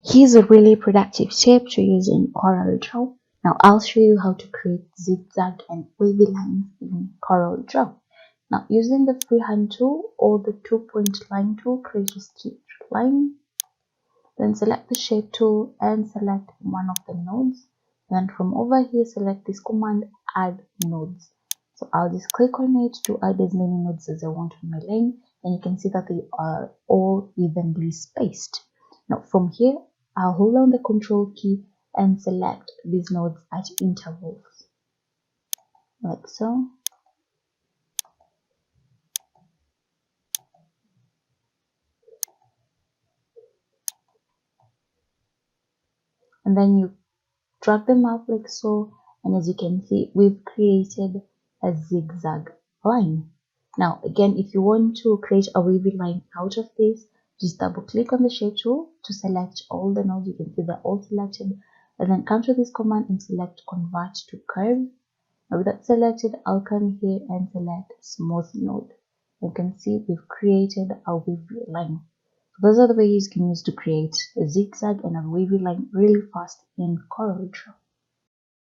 Here's a really productive shape to use in CorelDRAW. Now I'll show you how to create zigzag and wavy lines in CorelDRAW. Now using the freehand tool or the 2-point line tool, create a straight line. Then select the shape tool and select one of the nodes. Then from over here, select this command, add nodes. So I'll just click on it to add as many nodes as I want on my line, and you can see that they are all evenly spaced. Now from here, I'll hold down the Control key and select these nodes at intervals, like so. And then you drag them up like so, and as you can see, we've created a zigzag line. Now again, if you want to create a wavy line out of this, just double click on the shape tool to select all the nodes. You can see they're all selected, and then come to this command and select convert to curve. Now with that selected, I'll come here and select smooth node. You can see we've created a wavy line. Those are the ways you can use to create a zigzag and a wavy line really fast in CorelDRAW.